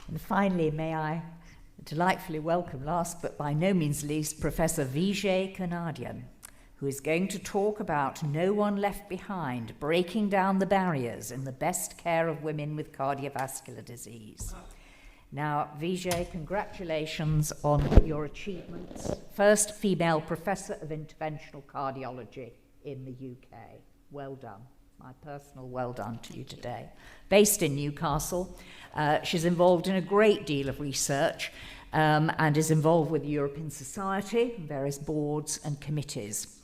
And finally, may I delightfully welcome, last but by no means least, Professor Vijay Kunadian, who is going to talk about No One Left Behind, breaking down the barriers in the best care of women with cardiovascular disease. Now, Vijay, congratulations on your achievements. First female professor of interventional cardiology in the UK. Well done. My personal well done to you today. Based in Newcastle, she's involved in a great deal of research and is involved with the European Society, various boards and committees.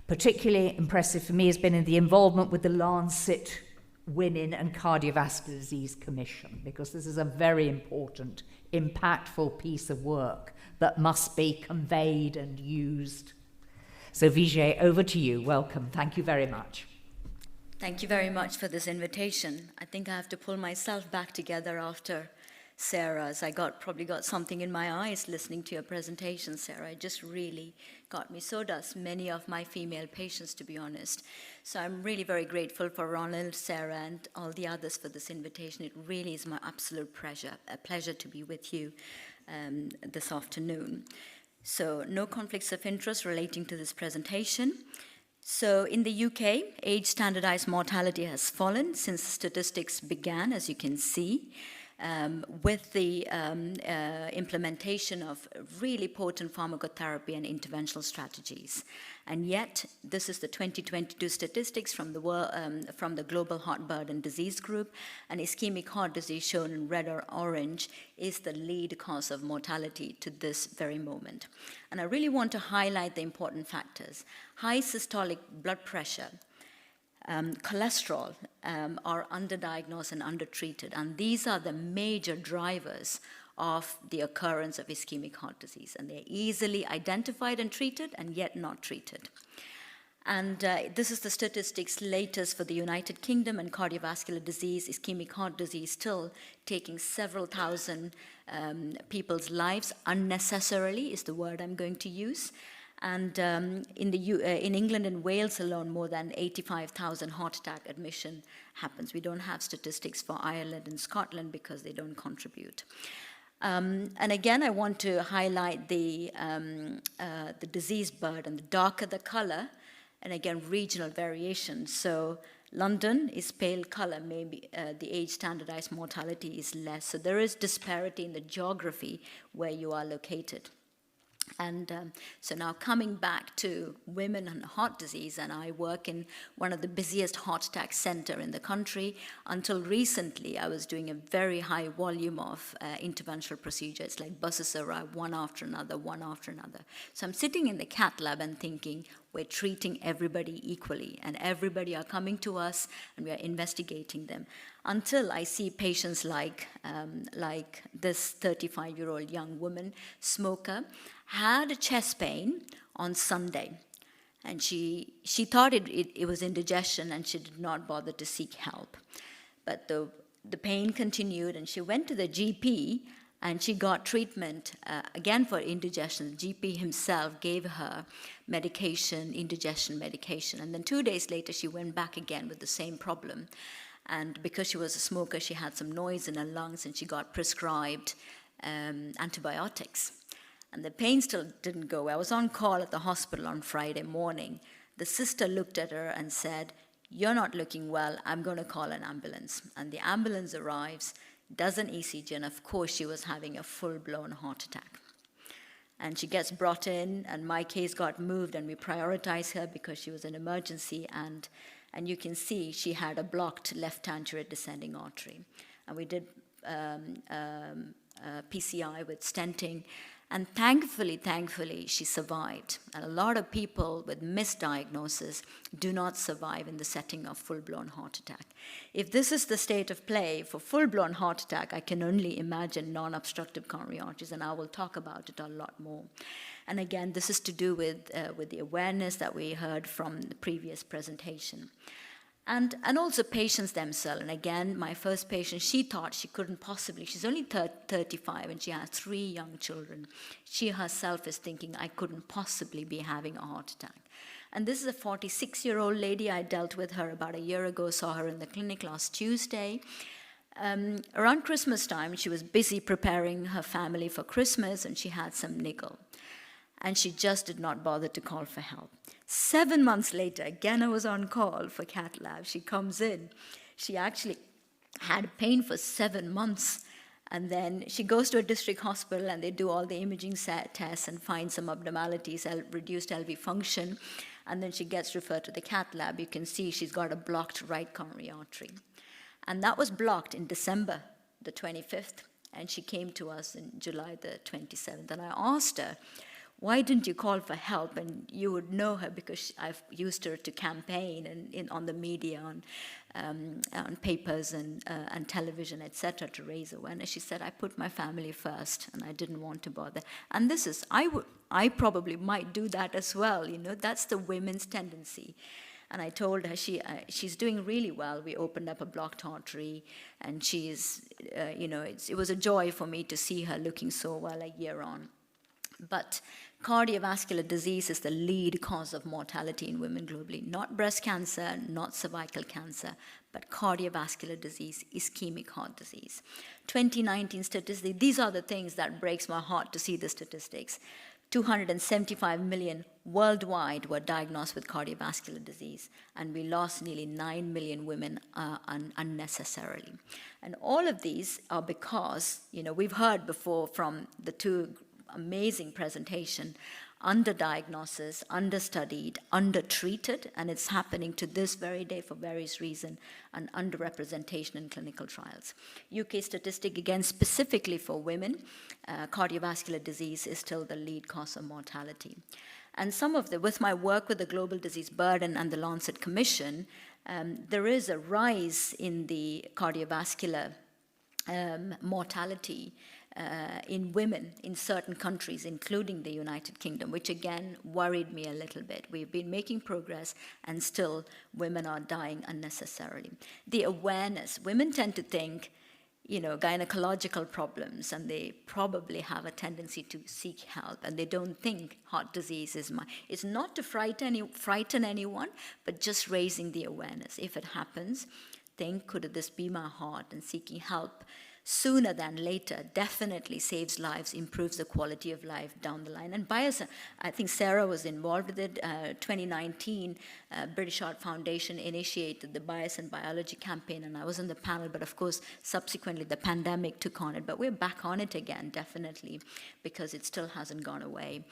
Particularly impressive for me has been in the involvement with the Lancet Women and Cardiovascular Disease Commission, because this is a very important, impactful piece of work that must be conveyed and used. So Vijay, over to you. Welcome. Thank you very much. Thank you very much for this invitation. I think I have to pull myself back together after Sarah's. I probably got something in my eyes listening to your presentation, Sarah. It just really got me. So does many of my female patients, to be honest. So I'm really very grateful for Ronald, Sarah, and all the others for this invitation. It really is my absolute pleasure to be with you this afternoon. So no conflicts of interest relating to this presentation. So in the UK, age standardized mortality has fallen since statistics began, as you can see, with the implementation of really potent pharmacotherapy and interventional strategies. And yet, this is the 2022 statistics from the Global Heart Burden Disease Group, and ischemic heart disease, shown in red or orange, is the lead cause of mortality to this very moment. And I really want to highlight the important factors. High systolic blood pressure, cholesterol are underdiagnosed and undertreated, and these are the major drivers of the occurrence of ischemic heart disease, and they're easily identified and treated and yet not treated. And this is the statistics latest for the United Kingdom and cardiovascular disease, ischemic heart disease, still taking several thousand people's lives unnecessarily is the word I'm going to use. And in England and Wales alone, more than 85,000 heart attack admission happens. We don't have statistics for Ireland and Scotland because they don't contribute. And again, I want to highlight the disease burden. The darker the color, and again, regional variation. So London is pale color, maybe the age standardized mortality is less. So there is disparity in the geography where you are located. And so now coming back to women and heart disease, and I work in one of the busiest heart attack center in the country. Until recently, I was doing a very high volume of interventional procedures, like buses arrive one after another. So I'm sitting in the cath lab and thinking, we're treating everybody equally, and everybody are coming to us, and we are investigating them. Until I see patients like this 35-year-old young woman, smoker, had a chest pain on Sunday, and she thought it was indigestion, and she did not bother to seek help. But the pain continued, and she went to the GP, and she got treatment, again for indigestion. The GP himself gave her medication, indigestion medication, and then 2 days later she went back again with the same problem. And because she was a smoker, she had some noise in her lungs, and she got prescribed antibiotics. And the pain still didn't go. I was on call at the hospital on Friday morning. The sister looked at her and said, "You're not looking well, I'm going to call an ambulance." And the ambulance arrives, does an ECG, and of course she was having a full-blown heart attack. And she gets brought in, and my case got moved, and we prioritized her because she was an emergency, and you can see she had a blocked left anterior descending artery. And we did PCI with stenting, and thankfully, she survived. And a lot of people with misdiagnosis do not survive in the setting of full-blown heart attack. If this is the state of play for full-blown heart attack, I can only imagine non-obstructive coronary arteries, and I will talk about it a lot more. And again, this is to do with the awareness that we heard from the previous presentation. And also patients themselves. And again, my first patient, she thought she couldn't possibly, she's only 35 and she has 3 young children. She herself is thinking, I couldn't possibly be having a heart attack. And this is a 46-year-old lady. I dealt with her about a year ago, saw her in the clinic last Tuesday. Around Christmas time, she was busy preparing her family for Christmas, and she had some niggle. And she just did not bother to call for help. 7 months later, again I was on call for cath lab. She comes in. She actually had pain for 7 months. And then she goes to a district hospital, and they do all the imaging tests and find some abnormalities, reduced LV function. And then she gets referred to the cath lab. You can see she's got a blocked right coronary artery. And that was blocked in December the 25th. And she came to us in July the 27th. And I asked her, why didn't you call for help? And you would know her because I've used her to campaign and on the media, on papers and television, etc., to raise awareness. She said, I put my family first, and I didn't want to bother. And this is, I probably might do that as well. That's the women's tendency. And I told her she's doing really well. We opened up a blocked artery, and she's, it was a joy for me to see her looking so well a year on. But cardiovascular disease is the lead cause of mortality in women globally. Not breast cancer, not cervical cancer, but cardiovascular disease, ischemic heart disease. 2019 statistics, these are the things that breaks my heart to see the statistics. 275 million worldwide were diagnosed with cardiovascular disease, and we lost nearly 9 million women unnecessarily. And all of these are because, we've heard before from the two amazing presentation, underdiagnosis, understudied, undertreated, and it's happening to this very day for various reasons, and underrepresentation in clinical trials. UK statistic, again, specifically for women, cardiovascular disease is still the lead cause of mortality. And with my work with the Global Disease Burden and the Lancet Commission, there is a rise in the cardiovascular mortality in women in certain countries, including the United Kingdom, which again worried me a little bit. We've been making progress, and still women are dying unnecessarily. The awareness, women tend to think, gynecological problems, and they probably have a tendency to seek help, and they don't think heart disease it's not to frighten anyone, but just raising the awareness. If it happens, think, could this be my heart? And seeking help sooner than later definitely saves lives, improves the quality of life down the line. And bias, I think Sarah was involved with it. 2019, British Heart Foundation initiated the Bias and Biology campaign, and I was on the panel, but of course, subsequently the pandemic took on it. But we're back on it again, definitely, because it still hasn't gone away.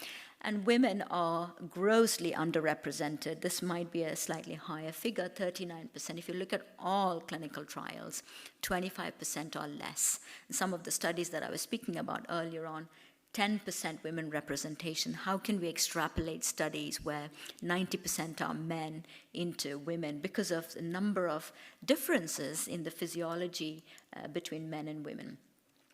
And women are grossly underrepresented. This might be a slightly higher figure, 39%. If you look at all clinical trials, 25% or less. And some of the studies that I was speaking about earlier on, 10% women representation. How can we extrapolate studies where 90% are men into women because of the number of differences in the physiology between men and women?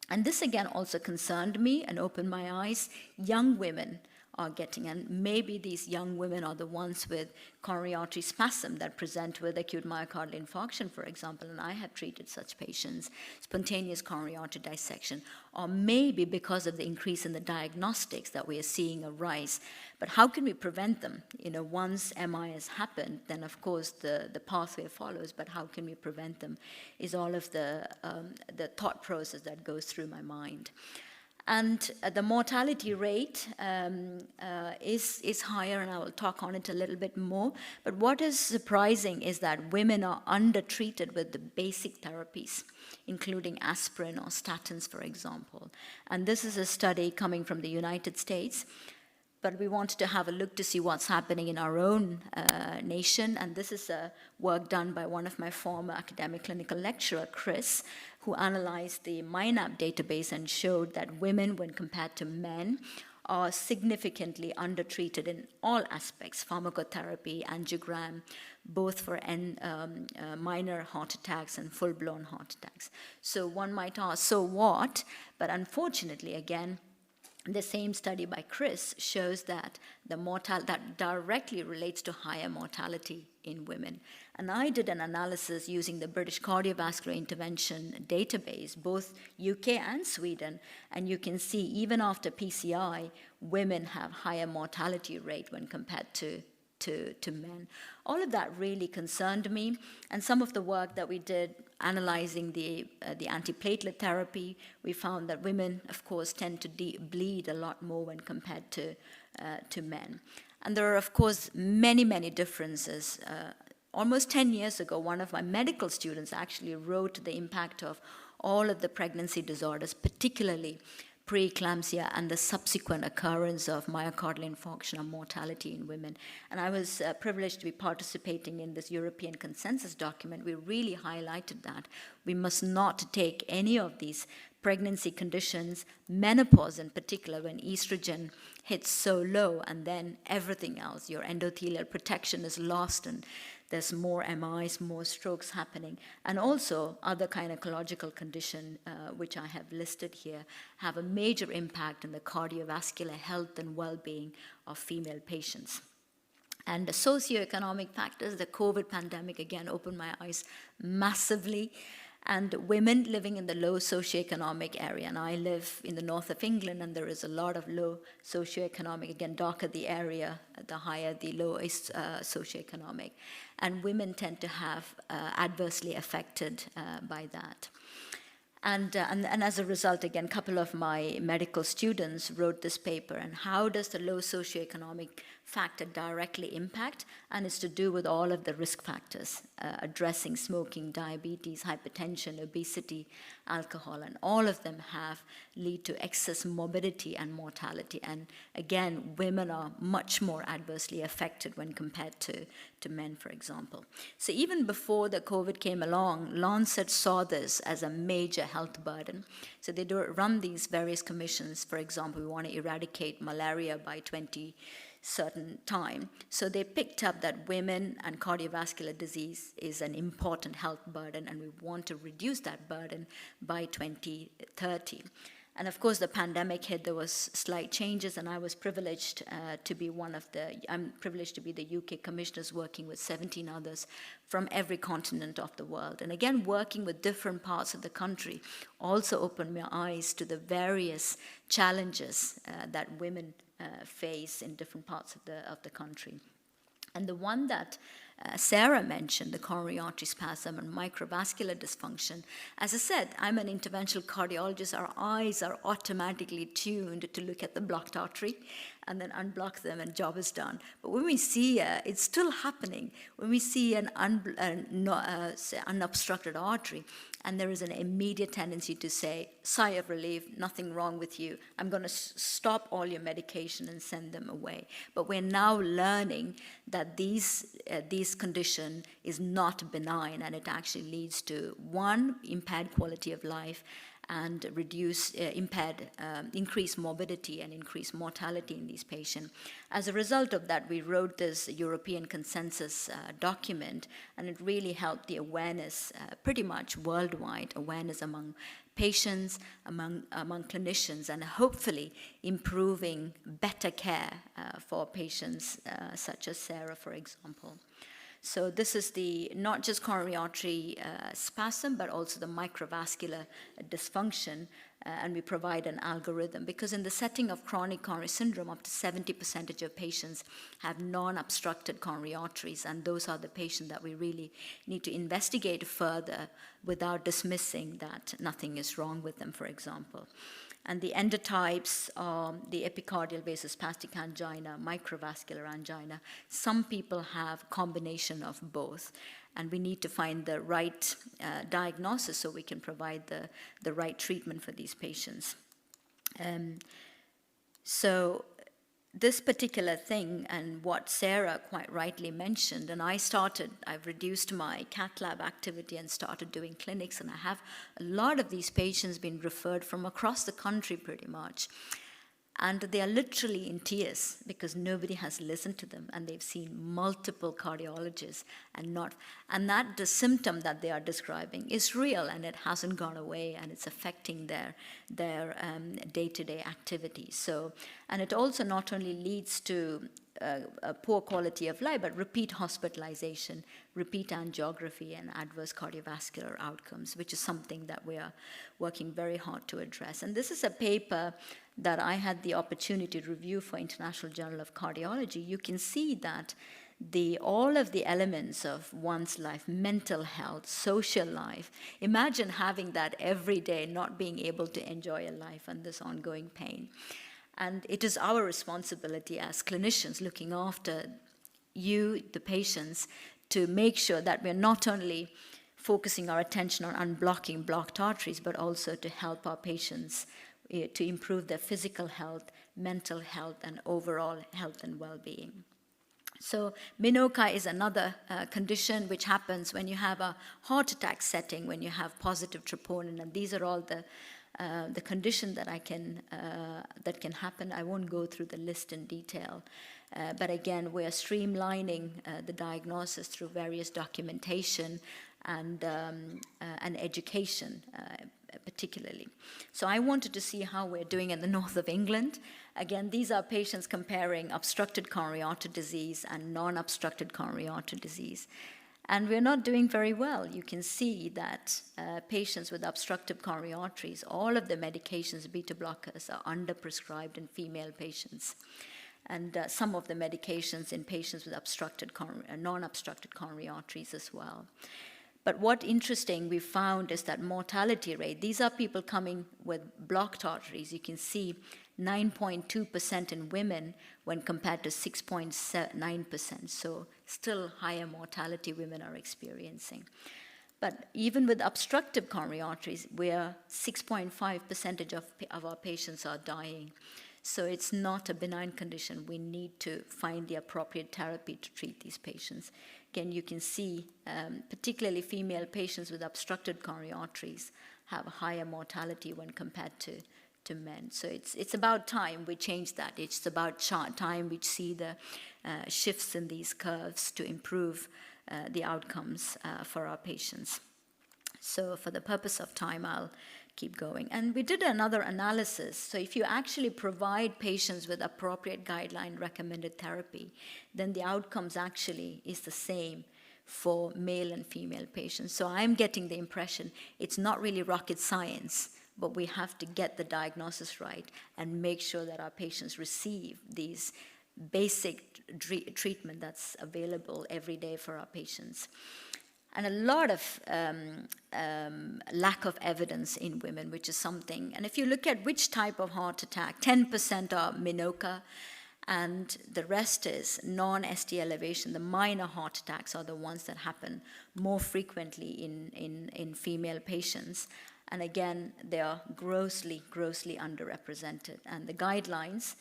And this again also concerned me and opened my eyes. Young women are getting, and maybe these young women are the ones with coronary artery spasm that present with acute myocardial infarction, for example, and I have treated such patients, spontaneous coronary artery dissection, or maybe because of the increase in the diagnostics that we are seeing a rise. But how can we prevent them? Once MI has happened, then of course the pathway follows, but how can we prevent them is all of the thought process that goes through my mind. And the mortality rate is higher, and I will talk on it a little bit more. But what is surprising is that women are undertreated with the basic therapies, including aspirin or statins, for example. And this is a study coming from the United States. But we wanted to have a look to see what's happening in our own nation. And this is work done by one of my former academic clinical lecturer, Chris, who analyzed the MyNAB database and showed that women, when compared to men, are significantly undertreated in all aspects, pharmacotherapy, angiogram, both for minor heart attacks and full-blown heart attacks. So one might ask, so what? But unfortunately, again, the same study by Chris shows that that directly relates to higher mortality in women. And I did an analysis using the British Cardiovascular Intervention database, both UK and Sweden, and you can see even after PCI, women have higher mortality rate when compared to to men. All of that really concerned me, and some of the work that we did analyzing the antiplatelet therapy, we found that women, of course, tend to bleed a lot more when compared to men. And there are, of course, many, many differences. Almost 10 years ago, one of my medical students actually wrote the impact of all of the pregnancy disorders, particularly preeclampsia and the subsequent occurrence of myocardial infarction and mortality in women. And I was privileged to be participating in this European consensus document. We really highlighted that we must not take any of these pregnancy conditions, menopause in particular, when estrogen hits so low, and then everything else, your endothelial protection is lost, and there's more MIs, more strokes happening, and also other gynecological conditions, which I have listed here, have a major impact on the cardiovascular health and well-being of female patients. And the socioeconomic factors, the COVID pandemic again opened my eyes massively. And women living in the low socioeconomic area, and I live in the north of England, and there is a lot of low socioeconomic, again, darker the area, the higher the lowest socioeconomic. And women tend to have adversely affected by that. And as a result, again, a couple of my medical students wrote this paper, and how does the low socioeconomic factor directly impact? And it's to do with all of the risk factors, addressing smoking, diabetes, hypertension, obesity, alcohol, and all of them lead to excess morbidity and mortality. And again, women are much more adversely affected when compared to men, for example. So even before the COVID came along, Lancet saw this as a major health burden. So they run these various commissions. For example, we want to eradicate malaria by 20 certain time. So they picked up that women and cardiovascular disease is an important health burden, and we want to reduce that burden by 2030. And of course, the pandemic hit, there was slight changes, and I was privileged to be I'm privileged to be the UK commissioners working with 17 others from every continent of the world. And again, working with different parts of the country also opened my eyes to the various challenges that women face in different parts of the country. And the one that Sarah mentioned, the coronary artery spasm and microvascular dysfunction. As I said, I'm an interventional cardiologist. Our eyes are automatically tuned to look at the blocked artery and then unblock them, and job is done. But when we see, it's still happening, when we see an unobstructed artery, and there is an immediate tendency to say, sigh of relief, nothing wrong with you, I'm going to stop all your medication and send them away. But we're now learning that this condition is not benign, and it actually leads to, one, impaired quality of life, and increased morbidity and increased mortality in these patients. As a result of that, we wrote this European consensus document, and it really helped the awareness, pretty much worldwide awareness among patients, among clinicians, and hopefully improving better care for patients such as Sarah, for example. So this is not just coronary artery spasm, but also the microvascular dysfunction, and we provide an algorithm, because in the setting of chronic coronary syndrome, up to 70% of patients have non-obstructed coronary arteries, and those are the patients that we really need to investigate further without dismissing that nothing is wrong with them, for example. And the endotypes are the epicardial vasospastic angina, microvascular angina. Some people have combination of both, and we need to find the right diagnosis so we can provide the right treatment for these patients. So this particular thing, and what Sarah quite rightly mentioned, and I've reduced my cath lab activity and started doing clinics, and I have a lot of these patients being referred from across the country pretty much. And they are literally in tears because nobody has listened to them, and they've seen multiple cardiologists, and that the symptom that they are describing is real, and it hasn't gone away, and it's affecting their day-to-day activities. So, and it also not only leads to a poor quality of life, but repeat hospitalization, repeat angiography, and adverse cardiovascular outcomes, which is something that we are working very hard to address. And this is a paper that I had the opportunity to review for International Journal of Cardiology. You can see that all of the elements of one's life, mental health, social life. Imagine having that every day, not being able to enjoy a life and this ongoing pain. And it is our responsibility as clinicians looking after you, the patients, to make sure that we're not only focusing our attention on unblocking blocked arteries, but also to help our patients to improve their physical health, mental health, and overall health and well-being. So Minoka is another condition which happens when you have a heart attack setting, when you have positive troponin, and these are all the conditions that can happen. I won't go through the list in detail, but again, we are streamlining the diagnosis through various documentation and education, particularly. So I wanted to see how we're doing in the north of England. Again, these are patients comparing obstructed coronary artery disease and non-obstructed coronary artery disease. And we're not doing very well. You can see that patients with obstructive coronary arteries, all of the medications, beta blockers, are underprescribed in female patients. And some of the medications in patients with non-obstructed coronary arteries as well. But what interesting we found is that mortality rate, these are people coming with blocked arteries. You can see 9.2% in women when compared to 6.9%. So still higher mortality women are experiencing. But even with obstructive coronary arteries, where 6.5% of our patients are dying. So it's not a benign condition. We need to find the appropriate therapy to treat these patients. Again, you can see particularly female patients with obstructed coronary arteries have a higher mortality when compared to men. So it's about time we change that. It's about time we see the shifts in these curves to improve the outcomes for our patients. So for the purpose of time, I'll keep going. And we did another analysis. So if you actually provide patients with appropriate guideline recommended therapy, then the outcomes actually is the same for male and female patients. So I'm getting the impression it's not really rocket science, but we have to get the diagnosis right and make sure that our patients receive these basic treatment that's available every day for our patients. And a lot of lack of evidence in women, which is something. And if you look at which type of heart attack, 10% are Minoka, and the rest is non-ST elevation. The minor heart attacks are the ones that happen more frequently in female patients. And again, they are grossly underrepresented. And the guidelines,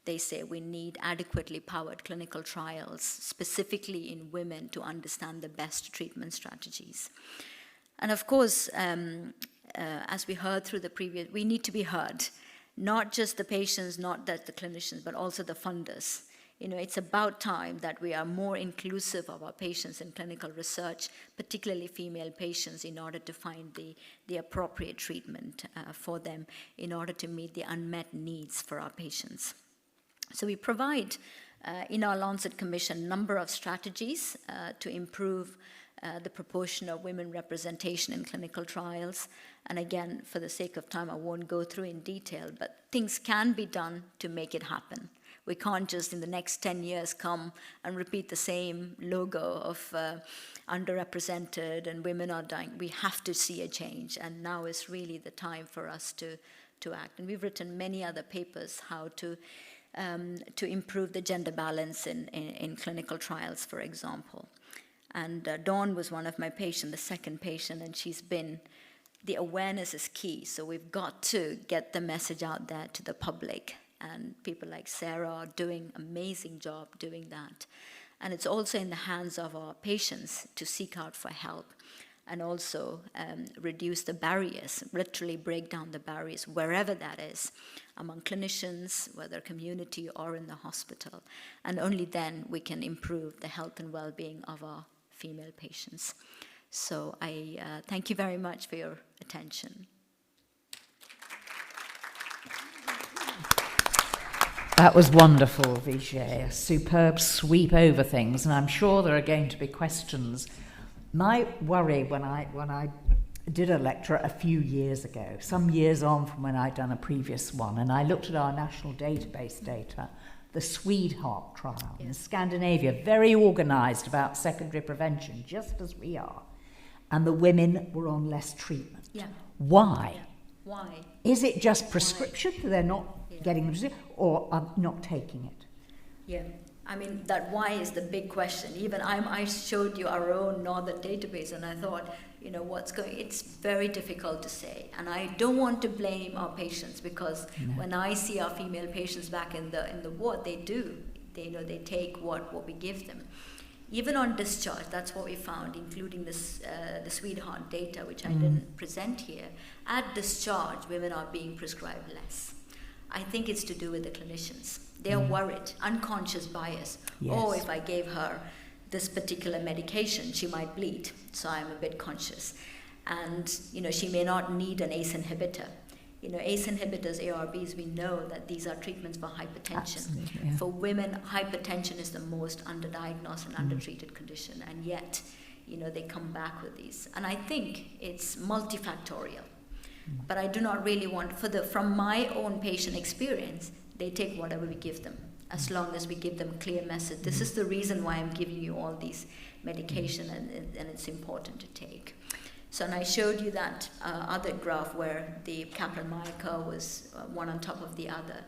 they say we need adequately powered clinical trials, specifically in women, to understand the best treatment strategies. And of course, as we heard through the previous, we need to be heard. Not just the patients, not just the clinicians, but also the funders. You know, it's about time that we are more inclusive of our patients in clinical research, particularly female patients, in order to find the appropriate treatment for them in order to meet the unmet needs for our patients. So we provide, in our Lancet Commission, a number of strategies to improve the proportion of women representation in clinical trials. And again, for the sake of time, I won't go through in detail, but things can be done to make it happen. We can't just in the next 10 years come and repeat the same logo of underrepresented and women are dying. We have to see a change, and now is really the time for us to act. And we've written many other papers how to improve the gender balance in clinical trials, for example. And Dawn was one of my patients, the second patient, and the awareness is key. So we've got to get the message out there to the public. And people like Sarah are doing an amazing job doing that. And it's also in the hands of our patients to seek out for help and also reduce the barriers, literally break down the barriers, wherever that is, among clinicians, whether community or in the hospital. And only then we can improve the health and well-being of our female patients. So I thank you very much for your attention. That was wonderful, Vijay. A superb sweep over things, and I'm sure there are going to be questions. My worry when I did a lecture a few years ago, some years on from when I'd done a previous one, and I looked at our national database data the Sweetheart trial in Scandinavia, very organised about secondary prevention, just as we are, and the women were on less treatment. Yeah. Why? Yeah. Why? Is it just prescription? They're not getting them, or are not taking it? Yeah. I mean, that why is the big question. Even I showed you our own Northern database, and I thought, it's very difficult to say. And I don't want to blame our patients, because when I see our female patients back in the ward, they do. They take what we give them. Even on discharge, that's what we found, including this the Sweetheart data, which I didn't present here. At discharge, women are being prescribed less. I think it's to do with the clinicians. They're worried, unconscious bias. Yes. Oh, if I gave her this particular medication, she might bleed, so I'm a bit conscious. And, she may not need an ACE inhibitor. ACE inhibitors, ARBs, we know that these are treatments for hypertension. Yeah. For women, hypertension is the most underdiagnosed and undertreated condition, and yet, they come back with these. And I think it's multifactorial. But I do not really want, from my own patient experience, they take whatever we give them, as long as we give them a clear message. This is the reason why I'm giving you all these medication, and it's important to take. So, and I showed you that other graph where the Kaplan-Meier curve was one on top of the other.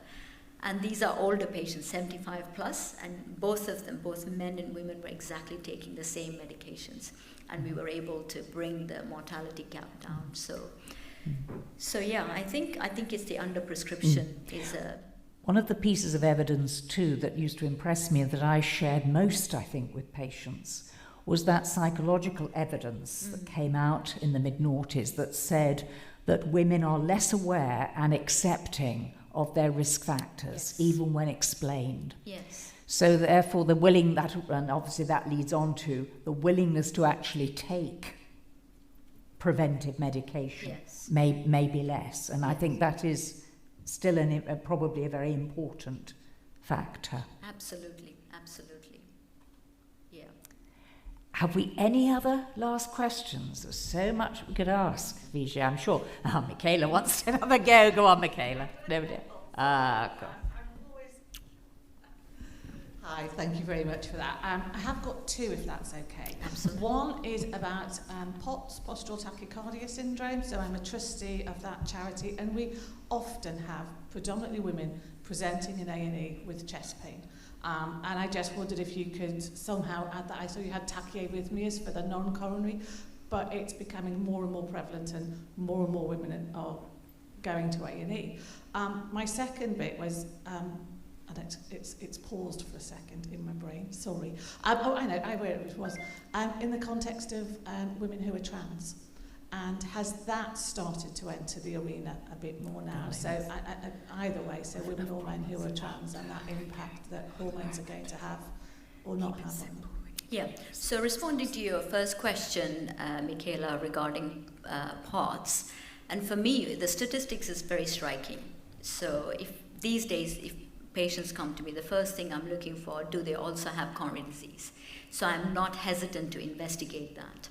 And these are older patients, 75 plus, and both of them, both men and women, were exactly taking the same medications. And we were able to bring the mortality gap down. So yeah, I think it's the underprescription is a... One of the pieces of evidence too that used to impress me, that I shared most, I think, with patients, was that psychological evidence that came out in the mid-noughties that said that women are less aware and accepting of their risk factors, even when explained. Yes. So therefore and obviously that leads on to the willingness to actually take preventive medication may be less, and I think that is still probably a very important factor. Absolutely. Yeah. Have we any other last questions? There's so much we could ask, Vijay, I'm sure. Michaela wants to have a go. Go on, Michaela. Nobody. Go on. Hi, thank you very much for that. I have got two, if that's okay. Absolutely. One is about POTS, postural tachycardia syndrome. So I'm a trustee of that charity, and we often have predominantly women presenting in A&E with chest pain. And I just wondered if you could somehow add that. I saw you had tachyarrhythmias for the non-coronary, but it's becoming more and more prevalent, and more women are going to A&E. My second bit was... and it's paused for a second in my brain, sorry. I know where it was. In the context of women who are trans, and has that started to enter the arena a bit more now? So either way, so women or men who are trans, and that impact that hormones are going to have or not have on them. Yeah, so responding to your first question, Michaela, regarding POTS, and for me, the statistics is very striking. So if these days, if patients come to me, the first thing I'm looking for, do they also have coronary disease? So I'm not hesitant to investigate that.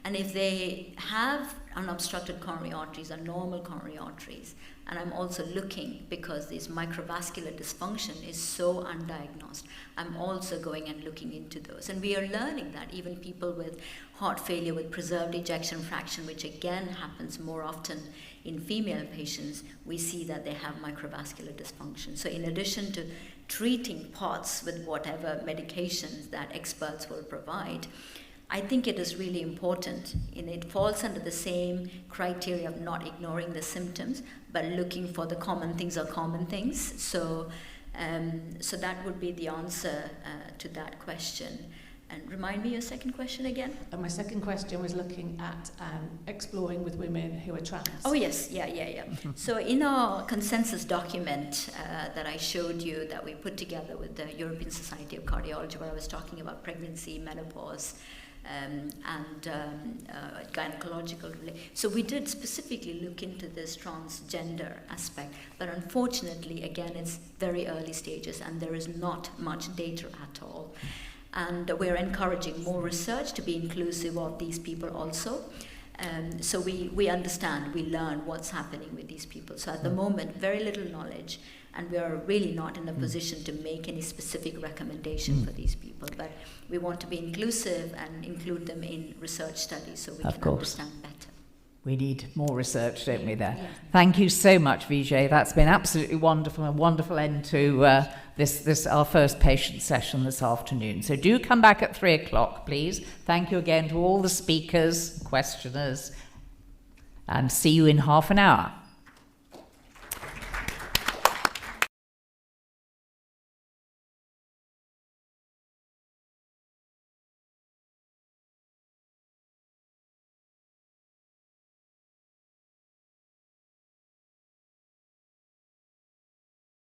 And if they have unobstructed coronary arteries or normal coronary arteries, and I'm also looking, because this microvascular dysfunction is so undiagnosed, I'm also going and looking into those. And we are learning that even people with heart failure with preserved ejection fraction, which again happens more often in female patients, we see that they have microvascular dysfunction. So in addition to treating POTS with whatever medications that experts will provide, I think it is really important, and it falls under the same criteria of not ignoring the symptoms, but looking for the common things or common things. So that would be the answer to that question. And remind me your second question again? And my second question was looking at exploring with women who are trans. Oh yes, yeah. So in our consensus document that I showed you, that we put together with the European Society of Cardiology, where I was talking about pregnancy, menopause, and gynecological. So we did specifically look into this transgender aspect, but unfortunately, again, it's very early stages and there is not much data at all. And we're encouraging more research to be inclusive of these people also. So we understand, we learn what's happening with these people. So at the moment, very little knowledge. And we are really not in a position to make any specific recommendation for these people. But we want to be inclusive and include them in research studies so we can understand better. We need more research, don't we, there? Yeah. Thank you so much, Vijay. That's been absolutely wonderful, a wonderful end to this our first patient session this afternoon. So do come back at 3 o'clock, please. Thank you again to all the speakers, questioners, and see you in half an hour.